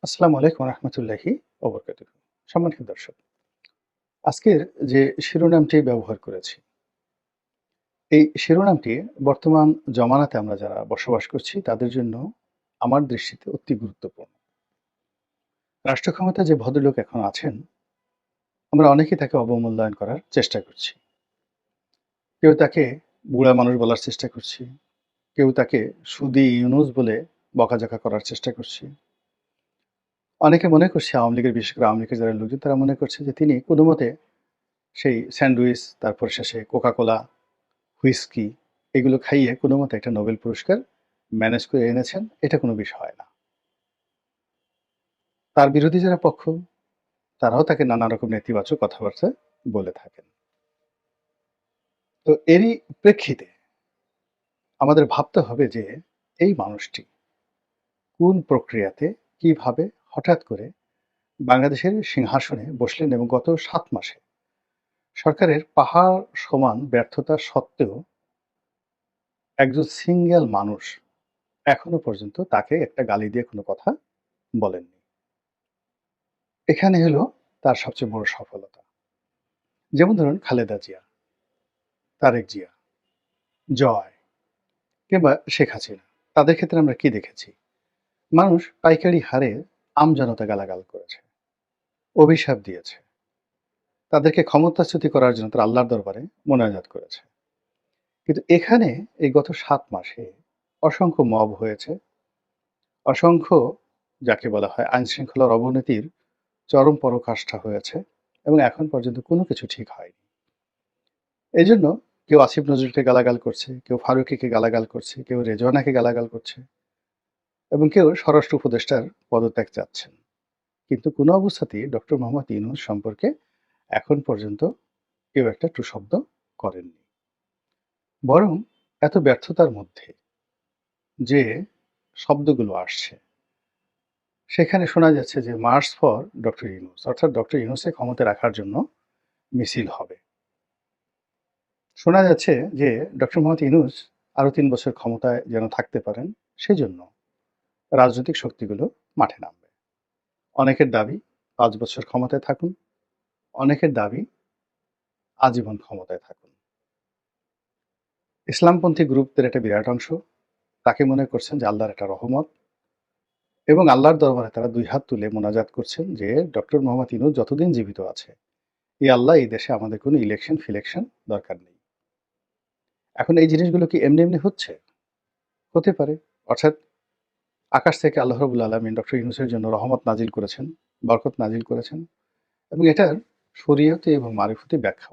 আসসালামু আলাইকুম রহমতুল্লাহি ওবরকাতুহু। সম্মানিত দর্শক, আজকের যে শিরোনামটি ব্যবহার করেছি, এই শিরোনামটি বর্তমান জমানাতে আমরা যারা বসবাস করছি তাদের জন্য আমার দৃষ্টিতে অতি গুরুত্বপূর্ণ। রাষ্ট্র ক্ষমতায় যে ভদ্রলোক এখন আছেন, আমরা অনেকেই তাকে অবমূল্যায়ন করার চেষ্টা করছি। কেউ তাকে বুড়া মানুষ বলার চেষ্টা করছি, কেউ তাকে সুদি ইউনুস বলে বকাঝকা করার চেষ্টা করছি। অনেকে মনে করছে আওয়ামী লীগের, বিশেষ করে আওয়ামী লীগের যারা লোকজন তারা মনে করছে যে তিনি কোনোমতে সেই স্যান্ডউইচ, তারপর শেষে কোকা-কোলা, হুইস্কি এগুলো খাইয়ে কোনোমতে একটা নোবেল পুরস্কার ম্যানেজ করে এনেছেন। এটা কোনো বিষয় না। তার বিরোধী যারা পক্ষ, তারাও তাকে নানা রকম নেতিবাচক কথাবার্তা বলে থাকেন। তো এরই প্রেক্ষিতে আমাদের ভাবতে হবে যে এই মানুষটি কোন প্রক্রিয়াতে, কিভাবে হঠাৎ করে বাংলাদেশের সিংহাসনে বসলেন এবং গত ৭ মাসে সরকারের পাহাড় সমান ব্যর্থতা সত্ত্বেও একজন সিঙ্গেল মানুষ এখনো পর্যন্ত তাকে একটা গালি দিয়ে কোনো কথা বলেননি। এখানে হলো তার সবচেয়ে বড় সফলতা। যেমন ধরুন খালেদা জিয়া, তারেক জিয়া, জয় কিংবা শেখ হাসিনা। তাদের ক্ষেত্রে আমরা কি দেখেছি? মানুষ পাইকারি হারে আমজনতা গালাগাল করেছে, অভিশাপ দিয়েছে। তাদেরকে ক্ষমতাচ্যুতি করার জন্য তারা আল্লাহর দরবারে মোনাজাত করেছে। কিন্তু এখানে এই গত ৭ মাসে অসংখ্য মব হয়েছে, অসংখ্য যাকে বলা হয় আইনশৃঙ্খলার অবনতির চরম পরাকাষ্ঠা হয়েছে এবং এখন পর্যন্ত কোনো কিছু ঠিক হয়নি। এজন্য কেউ আসিফ নজরুলকে গালাগাল করছে, কেউ ফারুকীকে গালাগাল করছে, কেউ রেজওয়ানাকে গালাগাল করছে এবং কেউ স্বরাষ্ট্র উপদেষ্টার পদত্যাগ চাচ্ছেন। কিন্তু কোনো অবস্থাতেই ডক্টর মোহাম্মদ ইউনূস সম্পর্কে এখন পর্যন্ত কেউ একটা টু শব্দ করেননি। বরং এত ব্যর্থতার মধ্যে যে শব্দগুলো আসছে, সেখানে শোনা যাচ্ছে যে মার্চ ফর ডক্টর ইউনূস, অর্থাৎ ডক্টর ইউনূসকে ক্ষমতায় রাখার জন্য মিছিল হবে। শোনা যাচ্ছে যে ডক্টর মোহাম্মদ ইউনূস আরো ৩ বছর ক্ষমতায় যেন থাকতে পারেন, সেজন্য রাজনৈতিক শক্তিগুলো মাঠে নামবে। অনেকের দাবি ৫ বছর ক্ষমতায় থাকুন, অনেকের দাবি আজীবন ক্ষমতায় থাকুন। ইসলামপন্থী গ্রুপদের একটা বিরাট অংশ তাকে মনে করছেন যে আল্লাহর একটা রহমত এবং আল্লাহর দরবারে তারা ২ হাত তুলে মোনাজাত করছেন যে ডক্টর মোহাম্মদ ইউনূস যতদিন জীবিত আছে, আল্লাহ এই দেশে আমাদের কোনো ইলেকশন-ফিলেকশন দরকার নেই। এখন এই জিনিসগুলো কি এমনি, এমনি হচ্ছে? হতে পারে। অর্থাৎ আকাশ থেকে আল্লাহ রাব্বুল আলামিন ডক্টর ইউনূসের জন্য রহমত নাজিল করেছেন, বরকত নাজিল করেছেন এবং এটার শরীয়তে এবং মারিফতি ব্যাখ্যা